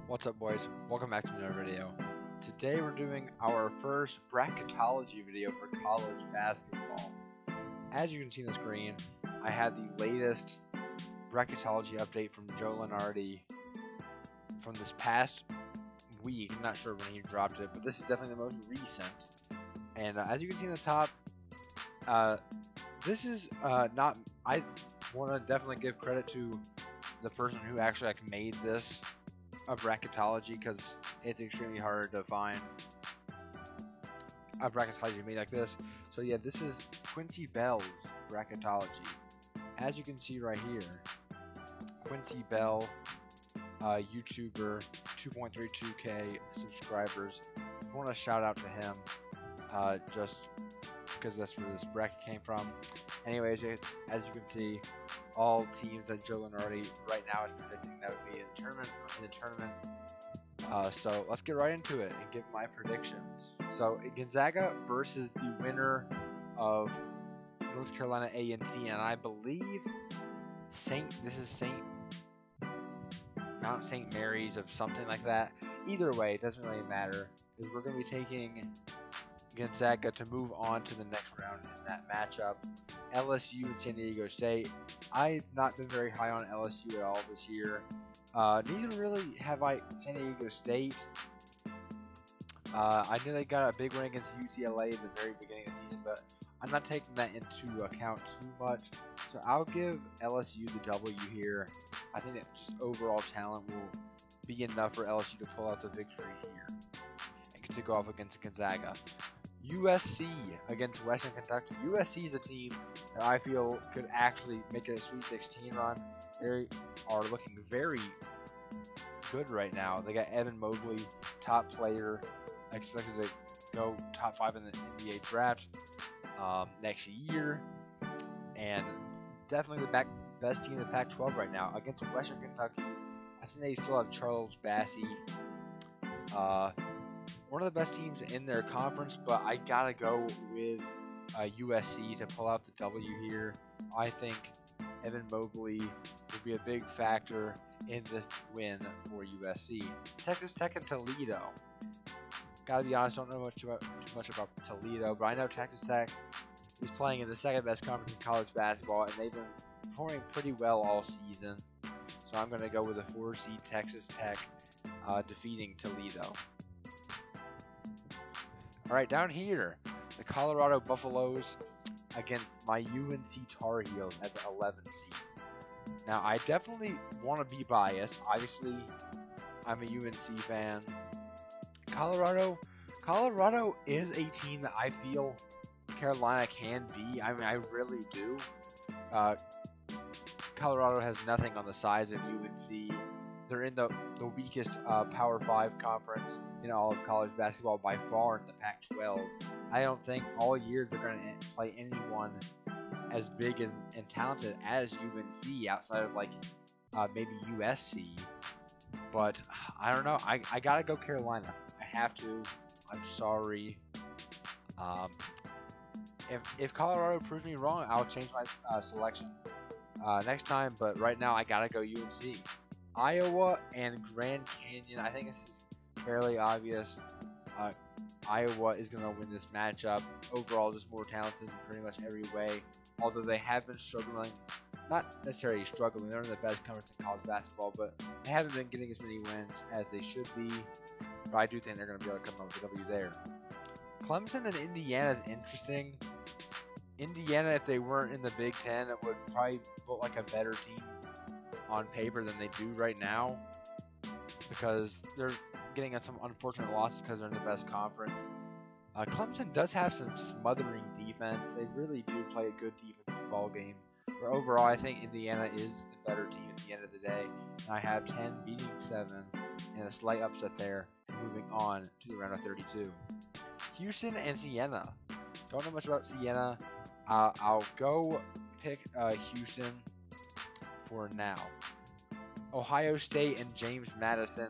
What's up, boys? Welcome back to another video. Today we're doing our first bracketology video for college basketball. As you can see on the screen, I had the latest bracketology update from Joe Lunardi from this past week. I'm not sure when he dropped it, but this is definitely the most recent. And as you can see in the top, this is not. I want to definitely give credit to the person who actually made this of bracketology, because it's extremely hard to find a bracketology made like this. So yeah, this is Quincy Bell's bracketology. As you can see right here, Quincy Bell, YouTuber, 2.32k subscribers. I want to shout out to him, just because that's where this bracket came from. Anyways, as you can see, all teams that Joe Lunardi right now is predicting that would be in the tournament. So let's get right into it and give my predictions. So Gonzaga versus the winner of North Carolina A&T, and I believe Mount St. Mary's of something like that. Either way, it doesn't really matter, because we're going to be taking Gonzaga to move on to the next round in that matchup. LSU and San Diego State. I've not been very high on LSU at all this year. Neither really have I San Diego State. I know they got a big win against UCLA at the very beginning of the season, but I'm not taking that into account too much. So I'll give LSU the W here. I think that just overall talent will be enough for LSU to pull out the victory here and to go off against Gonzaga. USC against Western Kentucky. USC is a team that I feel could actually make a Sweet 16 run. They are looking very good right now. They got Evan Mobley, top player, expected to go top 5 in the NBA draft next year, and definitely the best team in the Pac-12 right now. Against Western Kentucky, I think they still have Charles Bassey. One of the best teams in their conference, but I gotta go with USC to pull out the W here. I think Evan Mobley would be a big factor in this win for USC. Texas Tech and Toledo. Gotta be honest, don't know too much about Toledo, but I know Texas Tech is playing in the second best conference in college basketball, and they've been performing pretty well all season. So I'm gonna go with a 4-seed Texas Tech defeating Toledo. Alright, down here, the Colorado Buffaloes against my UNC Tar Heels at the 11th seed. Now, I definitely want to be biased. Obviously, I'm a UNC fan. Colorado is a team that I feel Carolina can be. I mean, I really do. Colorado has nothing on the size of UNC. They're in the weakest Power 5 conference in all of college basketball by far in the Pac-12. I don't think all year they're going to play anyone as big and talented as UNC outside of maybe USC. But I don't know. I got to go Carolina. I have to. I'm sorry. If Colorado proves me wrong, I'll change my selection next time. But right now, I got to go UNC. Iowa and Grand Canyon. I think this is fairly obvious. Iowa is going to win this matchup. Overall, just more talented in pretty much every way. Although they have been struggling, not necessarily struggling, they're in the best conference in college basketball, but they haven't been getting as many wins as they should be. But I do think they're going to be able to come up with a W there. Clemson and Indiana is interesting. Indiana, if they weren't in the Big Ten, it would probably look like a better team on paper than they do right now, because they're getting some unfortunate losses because they're in the best conference. Clemson does have some smothering defense. They really do play a good defensive ball game. But overall, I think Indiana is the better team at the end of the day. And I have 10 beating 7 and a slight upset there, moving on to the round of 32. Houston and Siena. Don't know much about Siena. I'll go pick Houston for now. Ohio State and James Madison.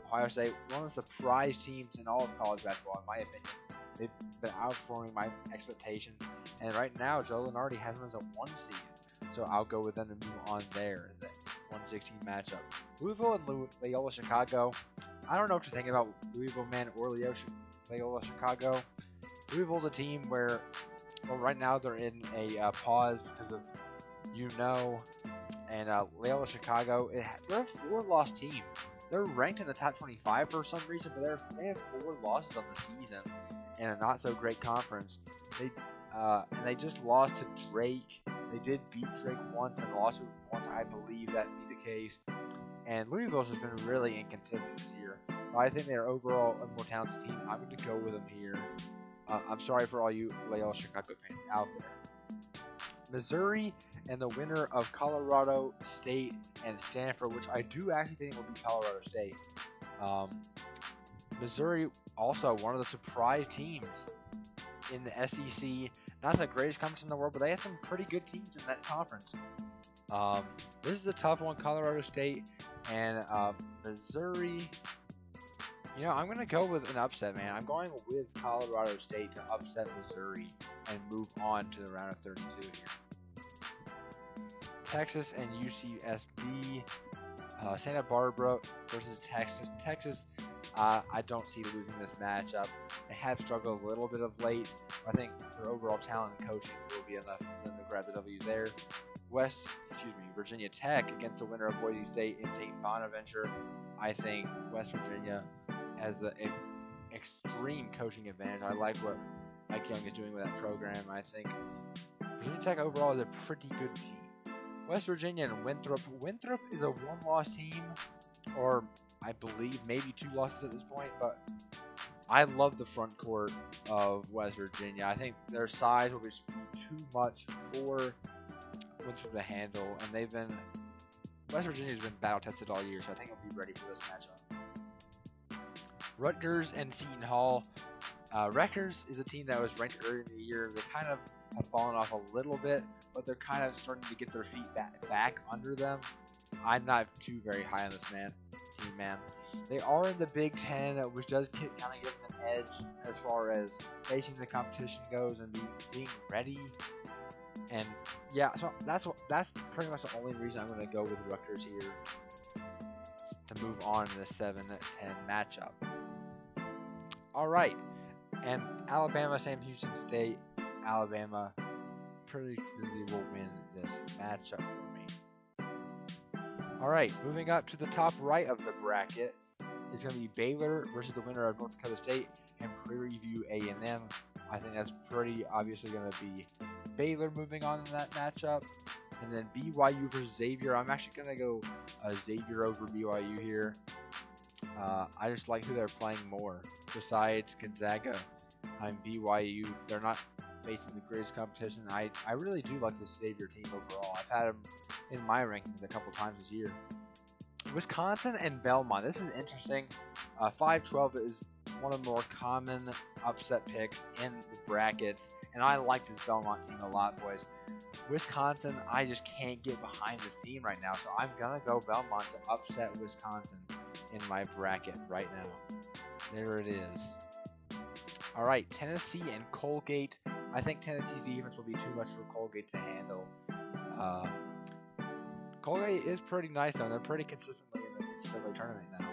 Ohio State, one of the surprise teams in all of college basketball, in my opinion. They've been outperforming my expectations, and right now Joe Lunardi has them as a 1 seed, so I'll go with them to move on there. 116 matchup. Louisville and Loyola Chicago. I don't know what to think about Louisville, man, or Loyola Chicago. Louisville's a team where, well, right now they're in a pause because of and Loyola Chicago. They're a 4-loss team. They're ranked in the top 25 for some reason, but they have 4 losses on the season in a not so great conference. And they just lost to Drake. They did beat Drake once and lost it once. I believe that to be the case. And Louisville's has been really inconsistent this year. But I think they're overall a more talented team. I'm going to go with them here. I'm sorry for all you Loyola Chicago fans out there. Missouri and the winner of Colorado State and Stanford, which I do actually think will be Colorado State. Missouri also one of the surprise teams in the SEC. Not the greatest conference in the world, but they have some pretty good teams in that conference. This is a tough one, Colorado State and Missouri. I'm going to go with an upset, man. I'm going with Colorado State to upset Missouri and move on to the round of 32 here. Texas and UCSB. Santa Barbara versus Texas. Texas, I don't see losing this matchup. They have struggled a little bit of late. I think their overall talent and coaching will be enough for them to grab the W there. Virginia Tech against the winner of Boise State and St. Bonaventure. I think West Virginia has the extreme coaching advantage. I like what Mike Young is doing with that program. I think Virginia Tech overall is a pretty good team. West Virginia and Winthrop. Winthrop is a 1-loss team, or I believe maybe 2 losses at this point, but I love the front court of West Virginia. I think their size will be too much for Winthrop to handle, and West Virginia's been battle tested all year, so I think they'll be ready for this matchup. Rutgers and Seton Hall. Rutgers is a team that was ranked earlier in the year. They kind of have fallen off a little bit, but they're kind of starting to get their feet back under them. I'm not too very high on this team, man. They are in the Big Ten, which does kind of give them an edge as far as facing the competition goes and being ready. And yeah, so that's pretty much the only reason I'm going to go with Rutgers here to move on to the 7-10 matchup. All right, and Alabama, Sam Houston State. Alabama pretty clearly will win this matchup for me. All right, moving up to the top right of the bracket is going to be Baylor versus the winner of North Dakota State and Prairie View A&M. I think that's pretty obviously going to be Baylor moving on in that matchup. And then BYU versus Xavier. I'm actually going to go Xavier over BYU here. I just like who they're playing more. Besides Gonzaga, BYU, they're not facing the greatest competition. I really do like this Xavier team overall. I've had them in my rankings a couple times this year. Wisconsin and Belmont. This is interesting. 5-12 is one of the more common upset picks in the brackets, and I like this Belmont team a lot, boys. Wisconsin, I just can't get behind this team right now, so I'm going to go Belmont to upset Wisconsin in my bracket right now. There it is. All right, Tennessee and Colgate. I think Tennessee's defense will be too much for Colgate to handle. Colgate is pretty nice, though. They're pretty consistently in the NCAA tournament now.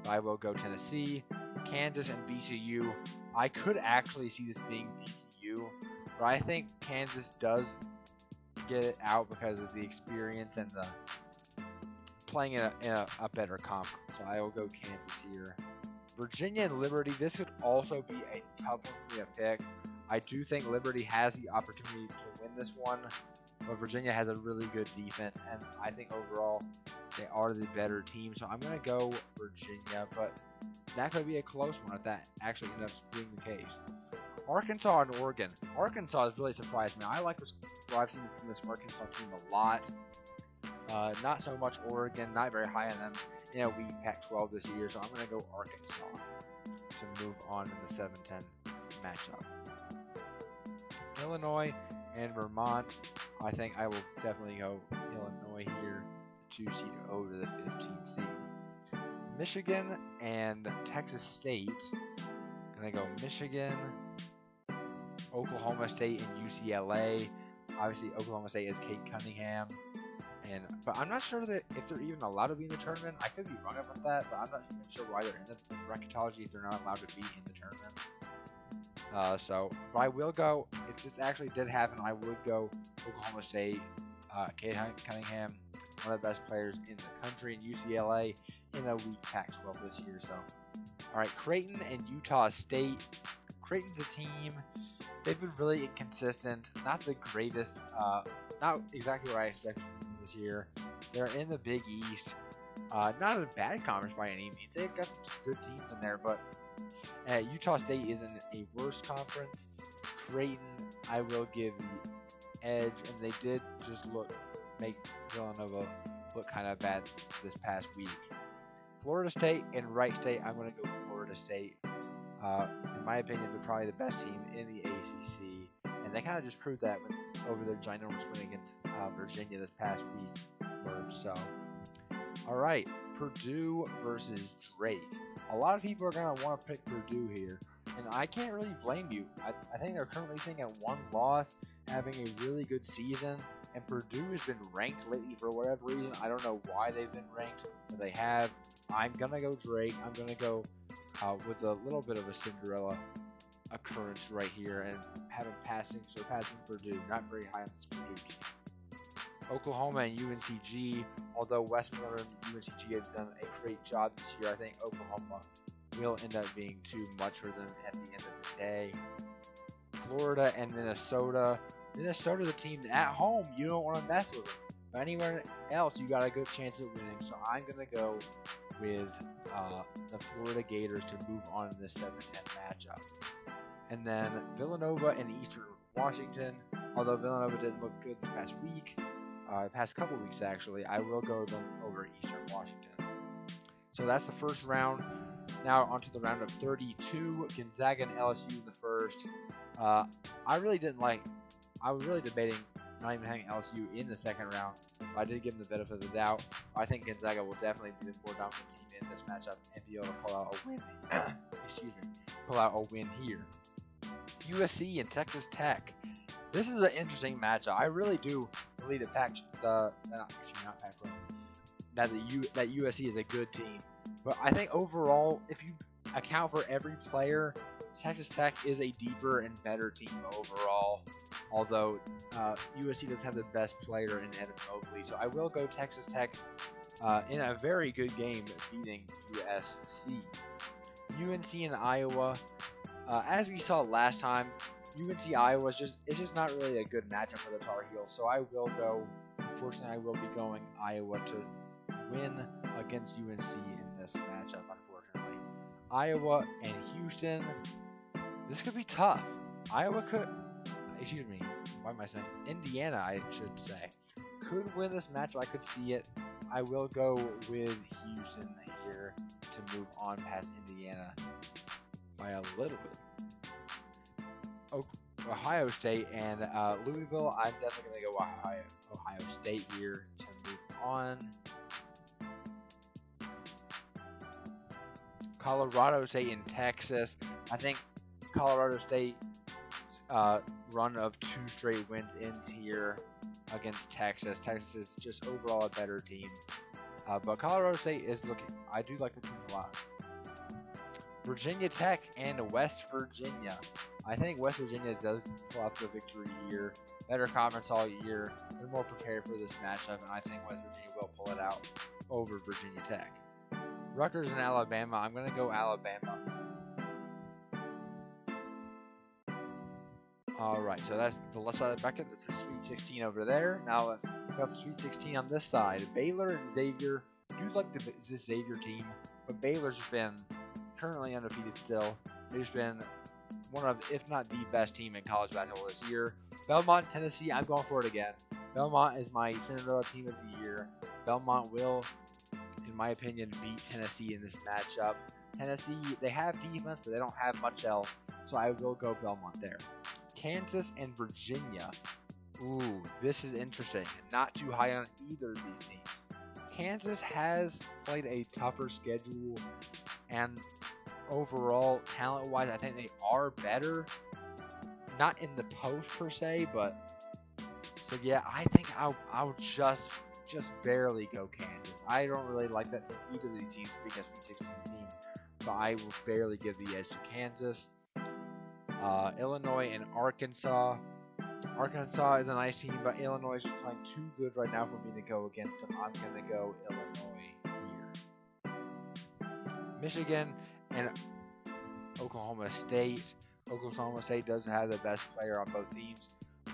I will go Tennessee. Kansas and VCU. I could actually see this being VCU, but I think Kansas does get it out because of the experience and the playing in a better conference. So I will go Kansas here. Virginia and Liberty. This could also be a tough one for me to pick. I do think Liberty has the opportunity to win this one, but Virginia has a really good defense, and I think overall they are the better team. So I'm going to go Virginia, but that could be a close one if that actually ends up being the case. Arkansas and Oregon. Arkansas has really surprised me. I like what I've seen from this Arkansas team a lot. Not so much Oregon, not very high on them in a weak Pac-12 this year, so I'm going to go Arkansas to move on in the 7-10 matchup. Illinois and Vermont. I think I will definitely go Illinois here, the 2 seed over the 15 seed. Michigan and Texas State. Gonna go Michigan, Oklahoma State, and UCLA. Obviously, Oklahoma State is Kate Cunningham, But I'm not sure that if they're even allowed to be in the tournament. I could be wrong about that, but I'm not even sure why they're in the bracketology if they're not allowed to be in the tournament. But I will go, if this actually did happen, I would go Oklahoma State, Cade Cunningham, one of the best players in the country, and UCLA in a weak Pac-12 this year. So, all right, Creighton and Utah State. Creighton's a team. They've been really inconsistent, not the greatest, not exactly what I expected from them this year. They're in the Big East, not a bad conference by any means. They've got some good teams in there, but Utah State is in a worse conference. Creighton, I will give the edge, and they did just make Villanova look kind of bad this past week. Florida State and Wright State, I'm going to go Florida State. In my opinion, they're probably the best team in the ACC, and they kind of just proved that over their ginormous win against Virginia this past week or so. All right, Purdue versus Drake. A lot of people are going to want to pick Purdue here, and I can't really blame you. I think they're currently sitting at 1 loss, having a really good season, and Purdue has been ranked lately for whatever reason. I don't know why they've been ranked, but they have. I'm going to go Drake. I'm going to go with a little bit of a Cinderella occurrence right here and surpassing Purdue. Not very high on this Purdue team. Oklahoma and UNCG, although Westmoreland and UNCG have done a great job this year, I think Oklahoma will end up being too much for them at the end of the day. Florida and Minnesota. Minnesota's a team at home you don't want to mess with them. But anywhere else, you got a good chance of winning. So I'm going to go with the Florida Gators to move on in this 7-10 matchup. And then Villanova and Eastern Washington. Although Villanova didn't look good this past week, past couple weeks actually, I will go them over Eastern Washington. So that's the first round. Now onto the round of 32. Gonzaga and LSU in the first. I was really debating not even having LSU in the second round. But I did give them the benefit of the doubt. I think Gonzaga will definitely be the more dominant team in this matchup and be able to pull out a win. Pull out a win here. USC and Texas Tech. This is an interesting matchup. I really do believe that that USC is a good team. But I think overall, if you account for every player, Texas Tech is a deeper and better team overall. Although USC does have the best player in Evan Mobley. So I will go Texas Tech in a very good game beating USC. UNC and Iowa. As we saw last time, UNC Iowa is just not really a good matchup for the Tar Heels. So I will go, unfortunately, I will be going Iowa to win against UNC in this matchup, unfortunately. Iowa and Houston. This could be tough. Indiana, I should say, could win this matchup. I could see it. I will go with Houston here to move on past Indiana by a little bit. Ohio State and Louisville. I'm definitely going to go Ohio State here to move on. Colorado State and Texas. I think Colorado State run of 2 straight wins ends here against Texas. Texas is just overall a better team. But Colorado State is looking, I do like the team a lot. Virginia Tech and West Virginia. I think West Virginia does pull out the victory here. Better conference all year. They're more prepared for this matchup, and I think West Virginia will pull it out over Virginia Tech. Rutgers and Alabama. I'm going to go Alabama. Alright, so that's the left side of the bracket. That's the Sweet 16 over there. Now let's go up the Sweet 16 on this side. Baylor and Xavier. I do like this Xavier team, but Baylor's been currently undefeated still. They've been one of, if not the best team in college basketball this year. Belmont, Tennessee, I'm going for it again. Belmont is my Cinderella team of the year. Belmont will, in my opinion, beat Tennessee in this matchup. Tennessee, they have defense, but they don't have much else, so I will go Belmont there. Kansas and Virginia. Ooh, this is interesting. Not too high on either of these teams. Kansas has played a tougher schedule, and overall, talent-wise, I think they are better. Not in the post per se, but so yeah, I think I'll just just barely go Kansas. I don't really like that team, either of these teams being a Sweet 16 team, but I will barely give the edge to Kansas. Illinois and Arkansas. Arkansas is a nice team, but Illinois is just playing too good right now for me to go against them. I'm going to go Illinois here. Michigan and Oklahoma State. Oklahoma State does have the best player on both teams,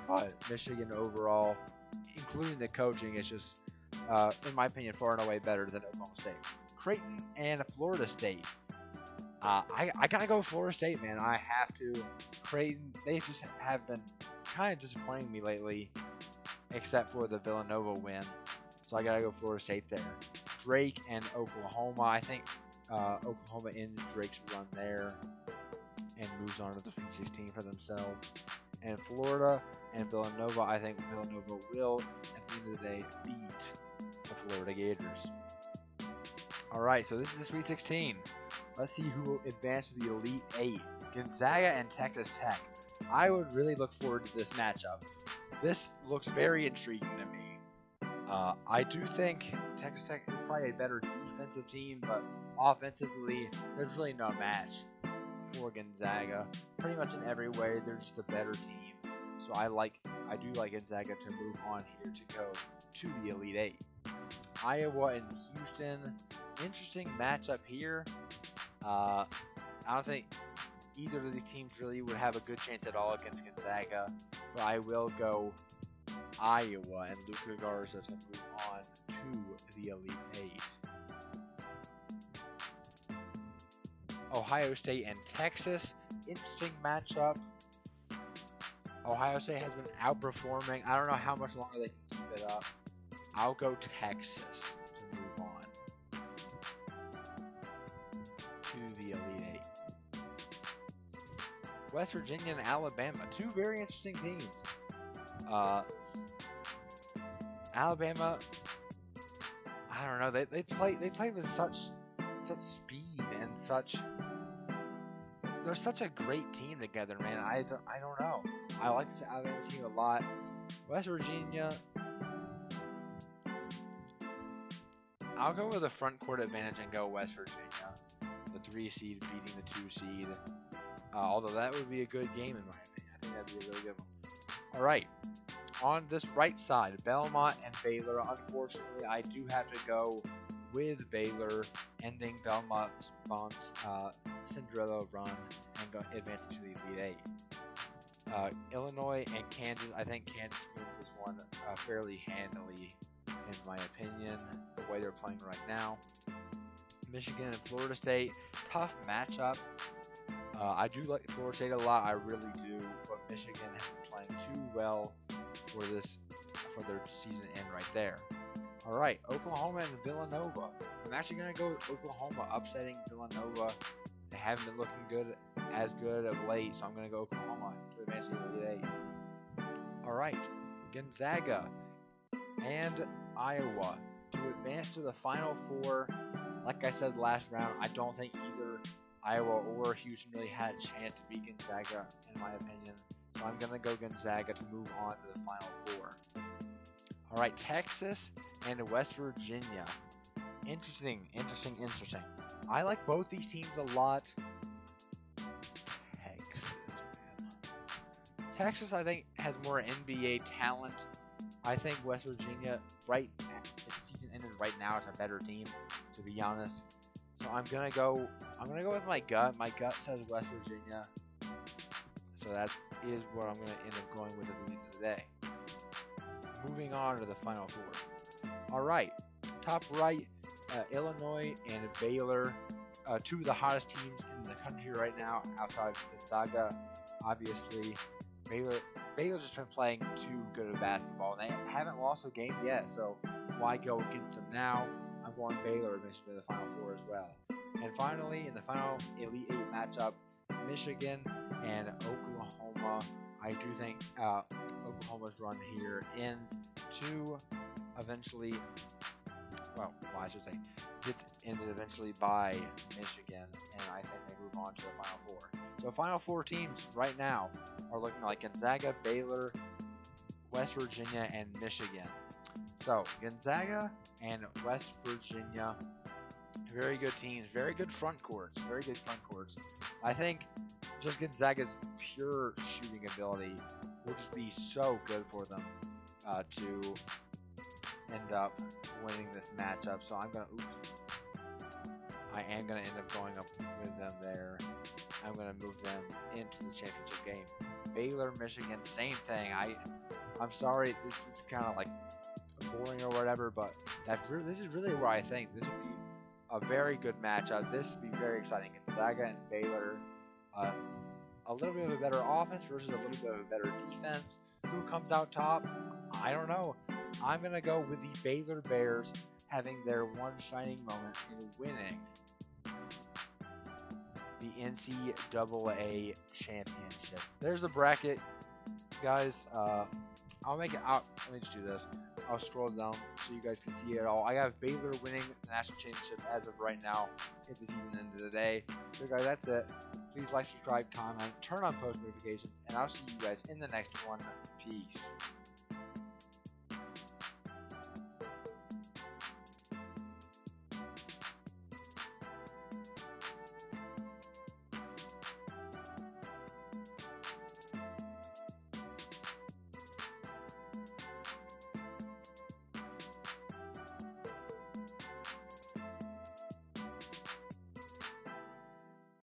but Michigan overall, including the coaching, is just, in my opinion, far and away better than Oklahoma State. Creighton and Florida State. I gotta go Florida State, man. I have to. Creighton, they just have been kind of disappointing me lately, except for the Villanova win. So I gotta go Florida State there. Drake and Oklahoma. I think Oklahoma ends Drake's run there and moves on to the Sweet 16 for themselves. And Florida and Villanova. I think Villanova will, at the end of the day, beat the Florida Gators. All right, so this is the Sweet 16. Let's see who will advance to the Elite Eight. Gonzaga and Texas Tech. I would really look forward to this matchup. This looks very intriguing to me. I do think Texas Tech is probably a better defensive team, but offensively, there's really no match for Gonzaga. Pretty much in every way, they're just a better team. So I do like Gonzaga to move on here to go to the Elite Eight. Iowa and Houston. Interesting matchup here. I don't think either of these teams really would have a good chance at all against Gonzaga, but I will go Iowa and Luka Garza to move on to the Elite Eight. Ohio State and Texas. Interesting matchup. Ohio State has been outperforming. I don't know how much longer they can keep it up. I'll go Texas to move on to the Elite Eight. West Virginia and Alabama. Two very interesting teams. Alabama, I don't know. They play with such speed and such. They're such a great team together, man. I don't know. I like this Alabama team a lot. West Virginia, I'll go with the front court advantage and go West Virginia. The 3 seed beating the 2 seed. Although that would be a good game in my opinion. I think that'd be a really good one. All right. On this right side, Belmont and Baylor. Unfortunately, I do have to go with Baylor, ending Belmont's Cinderella run and advancing to the Elite Eight. Illinois and Kansas. I think Kansas wins this one fairly handily, in my opinion, the way they're playing right now. Michigan and Florida State. Tough matchup. I do like Florida State a lot. I really do. But Michigan has been playing too well for their season end right there. All right, Oklahoma and Villanova. I'm actually going to go with Oklahoma upsetting Villanova. They haven't been looking as good of late, so I'm going to go Oklahoma to advance to the Elite Eight. All right, Gonzaga and Iowa to advance to the Final Four. Like I said last round, I don't think either Iowa or Houston really had a chance to beat Gonzaga, in my opinion. So I'm going to go Gonzaga to move on to the Final Four. All right, Texas and West Virginia. Interesting. I like both these teams a lot. Texas, I think, has more NBA talent. I think West Virginia, if the season ended right now, is a better team, to be honest. So I'm gonna go with my gut. My gut says West Virginia. So that is what I'm gonna end up going with at the end of the day. Moving on to the Final Four. All right, top right, Illinois and Baylor, two of the hottest teams in the country right now, outside Gonzaga. Obviously, Baylor's just been playing too good of basketball. They haven't lost a game yet, so why go against them now? I'm going Baylor admission to the Final Four as well. And finally, in the final Elite Eight matchup, Michigan and Oklahoma. I do think Oklahoma's run here ends to eventually, gets ended eventually by Michigan, and I think they move on to the Final Four. So Final Four teams right now are looking like Gonzaga, Baylor, West Virginia, and Michigan. So Gonzaga and West Virginia, very good teams, very good front courts, very good front courts. I think just Gonzaga's pure shooting ability will just be so good for them to end up winning this matchup. So I am gonna end up going up with them there. I'm gonna move them into the championship game. Baylor, Michigan, same thing. I'm sorry, this is kind of like boring or whatever, but this is really where I think this would be a very good matchup. This would be very exciting. Gonzaga and Baylor, a little bit of a better offense versus a little bit of a better defense. Who comes out top? I don't know. I'm gonna go with the Baylor Bears having their one shining moment in winning the NCAA championship. There's a bracket, guys. I'll make it out. Let me just do this. I'll scroll down so you guys can see it all. I have Baylor winning the national championship as of right now if the season ends today. So guys, that's it. Please like, subscribe, comment, turn on post notifications, and I'll see you guys in the next one. Peace.